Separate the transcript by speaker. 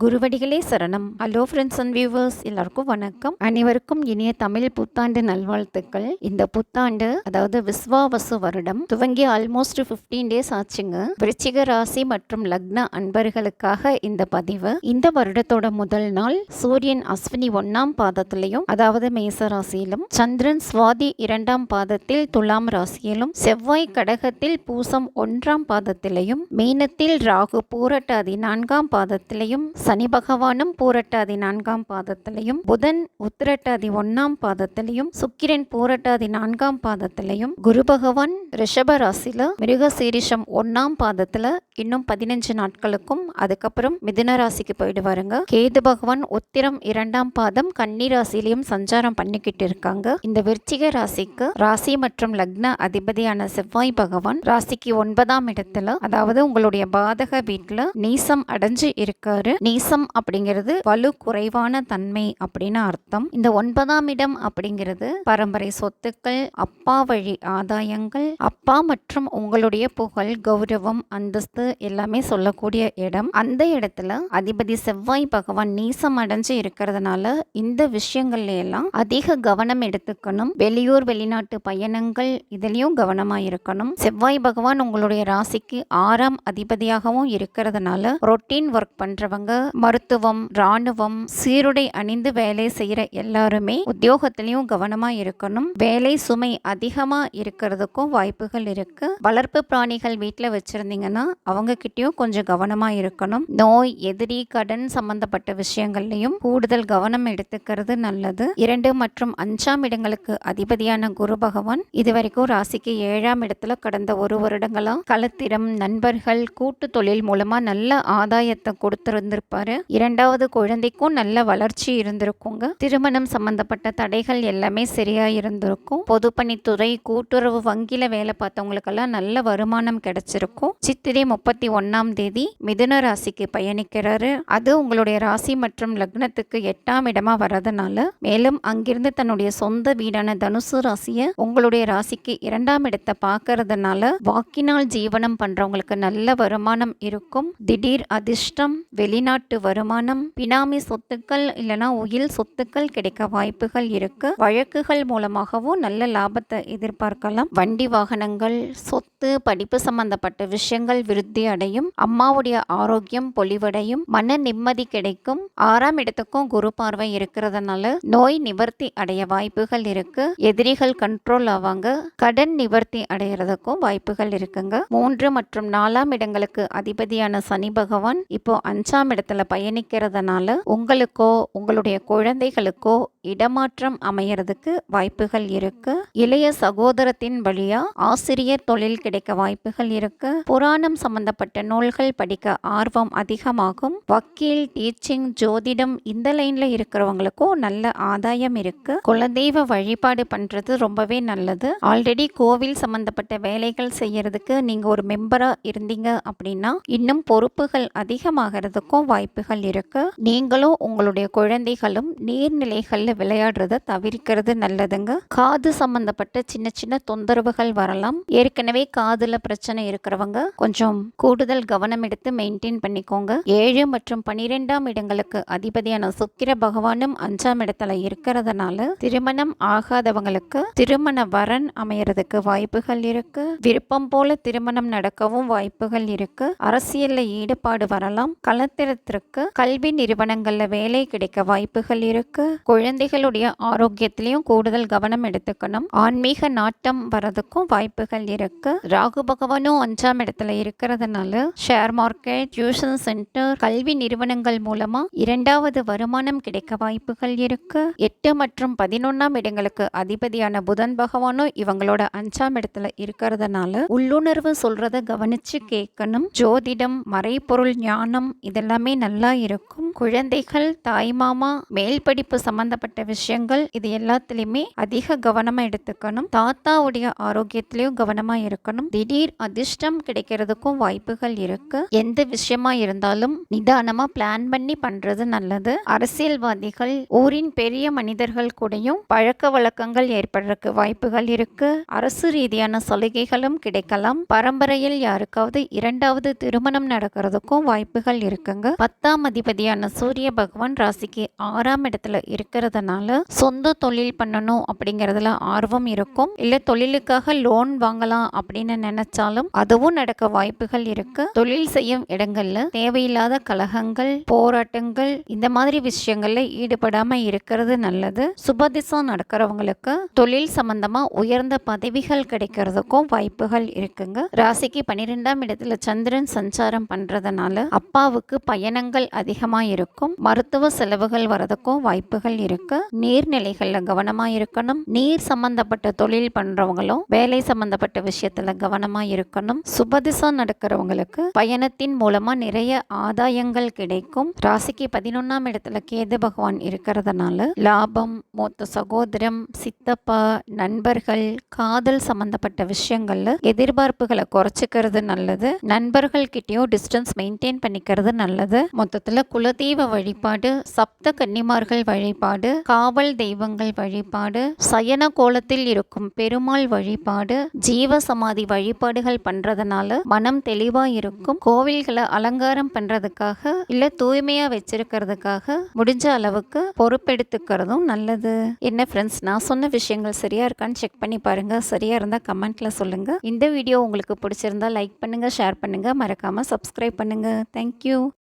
Speaker 1: குருவடிகளே சரணம். Hello friends and viewers, எல்லாருக்கும் வணக்கம். அனைவருக்கும் இனிய தமிழ் புத்தாண்டு நல்வாழ்த்துக்கள். இந்த புத்தாண்டு அதாவது விஸ்வாவசு வருடம் துவங்கி ஆல்மோஸ்ட் 15 டேஸ் ஆச்சுங்க. விருச்சிக ராசி மற்றும் லக்ன அன்பர்களுக்காக இந்த பதிவு. இந்த வருடத்தோட முதல் நாள் சூரியன் அஸ்வினி 1ஆம் பாதத்திலையும் அதாவது மேச ராசியிலும், சந்திரன் சுவாதி 2ஆம் பாதத்தில் துலாம் ராசியிலும், செவ்வாய் கடகத்தில் பூசம் 1ஆம் பாதத்திலையும், மீனத்தில் ராகு பூரட்டாதி 4ஆம் பாதத்திலையும், சனி பகவானும் பூரட்டாதி 4ஆம் பாதத்திலையும், புதன் உத்திரட்டாதி 1ஆம் பாதத்திலையும், சுக்கிரன் பூரட்டாதி 4ஆம் பாதத்திலையும், குரு பகவான் ரிஷப ராசியில மிருகசீரிஷம் 1ஆம் பாதத்துல இன்னும் 15 நாட்களுக்கும் அதுக்கப்புறம் மிதுன ராசிக்கு போயிடுவாருங்க. கேது பகவான் உத்திரம் 2ஆம் பாதம் கன்னி ராசியிலையும் சஞ்சாரம் பண்ணிக்கிட்டு இருக்காங்க. இந்த விருச்சிக ராசிக்கு ராசி மற்றும் லக்ன அதிபதியான செவ்வாய் பகவான் ராசிக்கு 9ஆம் இடத்துல அதாவது உங்களுடைய பாதக வீட்டுல நீசம் அடைஞ்சு இருக்காரு. நீசம் அப்படிங்கிறது வலு குறைவான தன்மை அப்படின்னு அர்த்தம். இந்த 9ஆம் இடம் அப்படிங்கிறது பரம்பரை சொத்துக்கள், அப்பா வழி ஆதாயங்கள், அப்பா மற்றும் உங்களுடைய புகழ், கௌரவம், அந்தஸ்து எல்லாமே சொல்லக்கூடிய இடம். அந்த இடத்துல அதிபதி செவ்வாய் பகவான் நீசம் அடைஞ்சு இருக்கிறதுனால இந்த விஷயங்கள்ல எல்லாம் அதிக கவனம் எடுத்துக்கணும். வெளியூர் வெளிநாட்டு பயணங்கள் இதுலயும் கவனமா இருக்கணும். செவ்வாய் பகவான் உங்களுடைய ராசிக்கு 6ஆம் அதிபதியாகவும் இருக்கிறதுனால ரொட்டீன் ஒர்க் பண்றவங்க, மருத்துவம், ராணுவம், சீருடை அணிந்து வேலை செய்யற எல்லாருமே உத்தியோகத்திலையும் கவனமா இருக்கணும். வேலை சுமை அதிகமா இருக்கிறதுக்கும் வாய்ப்புகள் இருக்கு. வளர்ப்பு பிராணிகள் வீட்டுல வச்சிருந்தீங்கன்னா அவங்க கிட்டயும் கொஞ்சம் கவனமா இருக்கணும். நோய், எதிரி, கடன் சம்பந்தப்பட்ட விஷயங்கள்லயும் கூடுதல் கவனம் எடுத்துக்கிறது நல்லது. 2 மற்றும் 5ஆம் இடங்களுக்கு அதிபதியான குரு பகவான் இதுவரைக்கும் ராசிக்கு 7ஆம் இடத்துல கடந்த 1 வருடங்களா களத்திரம், நண்பர்கள், கூட்டு தொழில் மூலமா நல்ல ஆதாயத்தை கொடுத்திருந்திருப்பாரு. 2வது குழந்தைக்கும் நல்ல வளர்ச்சி இருந்திருக்குங்க. திருமணம் சம்பந்தப்பட்ட தடைகள் எல்லாமே சரியா இருந்திருக்கும். பொதுப்பணித்துறை, கூட்டுறவு வங்கியில வேலை பார்த்தவங்களுக்கெல்லாம் நல்ல வருமானம் கிடைச்சிருக்கும். சித்திரை 31ஆம் தேதி மிதுன ராசிக்கு பயணிக்கிறாரு. அது உங்களுடைய ராசி மற்றும் லக்னத்துக்கு 8ஆம் இடமா வரதுனால மேலும் அங்கிருந்து தன்னுடைய சொந்த வீடான தனுசு ராசிய உங்களுடைய ராசிக்கு 2ஆம் இடத்தை பார்க்கறதுனால வாக்கினால் ஜீவனம் பண்றவங்களுக்கு நல்ல வருமானம் இருக்கும். திடீர் அதிர்ஷ்டம், வெளிநாட்டு வருமானம், பினாமி சொத்துக்கள் இல்லைனா உயில் சொத்துக்கள் கிடைக்க வாய்ப்புகள் இருக்கு. வழக்குகள் மூலமாகவும் நல்ல லாபத்தை எதிர்பார்க்கலாம். வண்டி வாகனங்கள், சொத்து, படிப்பு சம்பந்தப்பட்ட விஷயங்கள் விருத்தி அடையும். அம்மாவுடைய ஆரோக்கியம் பொலிவடையும். மன நிம்மதி கிடைக்கும். 6ஆம் இடத்துக்கும் குரு பார்வை இருக்கிறதுனால நோய் நிவர்த்தி அடைய வாய்ப்புகள் இருக்கு. எதிரிகள் கண்ட்ரோல் ஆவாங்க. கடன் நிவர்த்தி அடைகிறதுக்கும் வாய்ப்புகள் இருக்குங்க. 3 மற்றும் 4ஆம் இடங்களுக்கு அதிபதியான சனி பகவான் இப்போ 5ஆம் இடத்துல பயணிக்கிறதுனால உங்களுக்கோ உங்களுடைய குழந்தைகளுக்கோ இடமாற்றம் அமையறதுக்கு வாய்ப்புகள் இருக்கு. இளைய சகோதரத்தின் வழியா ஆசிரியர் தொழில் கிடைக்க வாய்ப்புகள் இருக்கு. புராணம் சம்பந்தப்பட்ட நூல்கள் படிக்க ஆர்வம் அதிகமாகும். வக்கீல், டீச்சிங், ஜோதிடம் இந்த லைன்ல இருக்கிறவங்களுக்கும் நல்ல ஆதாயம் இருக்கு. குலதெய்வ வழிபாடு பண்றது ரொம்பவே நல்லது. ஆல்ரெடி கோவில் சம்பந்தப்பட்ட வேலைகள் செய்யறதுக்கு நீங்க ஒரு மெம்பரா இருந்தீங்க அப்படின்னா இன்னும் பொறுப்புகள் அதிகமாகிறதுக்கும் வாய்ப்புகள் இருக்கு. நீங்களும் உங்களுடைய குழந்தைகளும் நீர்நிலைகள்ல விளையாடுறத தவிர்க்கிறது நல்லதுங்க. காது சம்பந்தப்பட்ட சின்ன சின்ன தொந்தரவுகள் வரலாம். ஏற்கனவே காதுல பிரச்சனை இருக்கிறவங்க கொஞ்சம் கூடுதல் கவனம் எடுத்து மெயின்டைன் பண்ணிக்கோங்க. 7 மற்றும் 12ஆம் இடங்களுக்கு அதிபதியான சுக்கிர பகவானும் 5ஆம் இடத்துல இருக்கிறதுனால திருமணம் ஆகாதவங்களுக்கு திருமண வரன் அமையறதுக்கு வாய்ப்புகள் இருக்கு. விருப்பம் போல திருமணம் நடக்கவும் வாய்ப்புகள் இருக்கு. அரசியல்ல ஈடுபாடு வரலாம். களத்திரத்திற்கு கல்வி நிறுவனங்கள்ல வேலை கிடைக்க வாய்ப்புகள் இருக்கு. குழந்தைகளுடைய ஆரோக்கியத்திலையும் கூடுதல் கவனம் எடுத்துக்கணும். ஆன்மீக நாட்டம் வரதுக்கும் வாய்ப்புகள் இருக்கு. ராகு பகவானும் 5ஆம் இடத்துல இருக்கிறதுனால ஷேர் மார்க்கெட், டியூஷன் சென்டர், கல்வி நிறுவனங்கள் மூலமா 2வது வருமானம் கிடைக்க வாய்ப்புகள் இருக்கு. 8 மற்றும் 11ஆம் இடங்களுக்கு அதிபதியான புதன் பகவானும் இவங்களோட 5ஆம் இடத்துல இருக்கிறதுனால உள்ளுணர்வு சொல்றத கவனிச்சு கேட்கணும். ஜோதிடம், மறைபொருள் ஞானம் இதெல்லாமே நல்லா இருக்கும். குழந்தைகள், தாய்மாமா, மேல் படிப்பு சம்பந்தப்பட்ட சம்பந்தப்பட்ட விஷயங்கள் இது எல்லாத்துலயுமே அதிக கவனமா எடுத்துக்கணும். தாத்தாவுடைய ஆரோக்கியத்திலயும் கவனமா இருக்கணும். திடீர் அதிர்ஷ்டம் கிடைக்கிறதுக்கும் வாய்ப்புகள் இருக்கு. எந்த விஷயமா இருந்தாலும் நிதானமா பிளான் பண்ணி பண்றது நல்லது. அரசியல்வாதிகள், ஊரின் பெரிய மனிதர்கள் கூடயும் பழக்க வழக்கங்கள் ஏற்படுறதுக்கு வாய்ப்புகள் இருக்கு. அரசு ரீதியான சலுகைகளும் கிடைக்கலாம். பரம்பரையில் யாருக்காவது இரண்டாவது திருமணம் நடக்கிறதுக்கும் வாய்ப்புகள் இருக்குங்க. 10ஆம் அதிபதியான சூரிய பகவான் ராசிக்கு 6ஆம் இடத்துல இருக்கிறதுனால சொந்த தொழில் பண்ணணும் அப்படிங்கறதுல ஆர்வம் இருக்கும். இல்ல தொழிலுக்காக லோன் வாங்கலாம் அப்படின்னு நினைச்சாலும் அதுவும் நடக்க வாய்ப்புகள் இருக்கு. தொழில் செய்யும் இடங்கள்ல தேவையில்லாத கலகங்கள், போராட்டங்கள் இந்த மாதிரி விஷயங்கள்ல ஈடுபடாம இருக்கிறது நல்லது. சுபதிசா நடக்கிறவங்களுக்கு தொழில் சம்பந்தமா உயர்ந்த பதவிகள் கிடைக்கிறதுக்கும் வாய்ப்புகள் இருக்குங்க. ராசிக்கு 12ஆம் இடத்துல சந்திரன் சஞ்சாரம் பண்றதுனால அப்பாவுக்கு பயணங்கள் அதிகமா இருக்கும். மருத்துவ செலவுகள் வரதுக்கும் வாய்ப்புகள் இருக்கு. நீர்நிலைகள்ல கவனமா இருக்கணும். நீர் சம்பந்தப்பட்ட தொழில் பண்றவங்களும் வேலை சம்பந்தப்பட்ட விஷயத்துல கவனமா இருக்கணும். சுபதிசா நடக்கிறவங்களுக்கு பயணத்தின் மூலமா நிறைய ஆதாயங்கள் கிடைக்கும். ராசிக்கு 11ஆம் இடத்துல கேது பகவான் இருக்கிறதுனால லாபம், மூத்த சகோதரம், சித்தப்பா, நண்பர்கள், காதல் சம்பந்தப்பட்ட விஷயங்கள்ல எதிர்பார்ப்புகளை குறைச்சிக்கிறது நல்லது. நண்பர்கள் கிட்டயும் டிஸ்டன்ஸ் மெயின்டைன் பண்ணிக்கிறது நல்லது. மொத்தத்துல குலதெய்வ வழிபாடு, சப்த கன்னிமார்கள் வழிபாடு, காவல் தெய்வங்கள் வழிபாடு, சயன கோலத்தில் இருக்கும் பெருமாள் வழிபாடு, ஜீவ சமாதி வழிபாடுகள் பண்றதுனால மனம் தெளிவா இருக்கும். கோவில்களை அலங்காரம் பண்றதுக்காக இல்ல தூய்மையா வச்சிருக்கிறதுக்காக முடிஞ்ச அளவுக்கு பொறுப்பெடுத்துக்கிறதும் நல்லது. என்ன ஃப்ரெண்ட்ஸ், நான் சொன்ன விஷயங்கள் சரியா இருக்கான்னு செக் பண்ணி பாருங்க. சரியா இருந்தா கமெண்ட்ல சொல்லுங்க. இந்த வீடியோ உங்களுக்கு பிடிச்சிருந்தா லைக் பண்ணுங்க, ஷேர் பண்ணுங்க, மறக்காம சப்ஸ்கிரைப் பண்ணுங்க. தேங்க்யூ.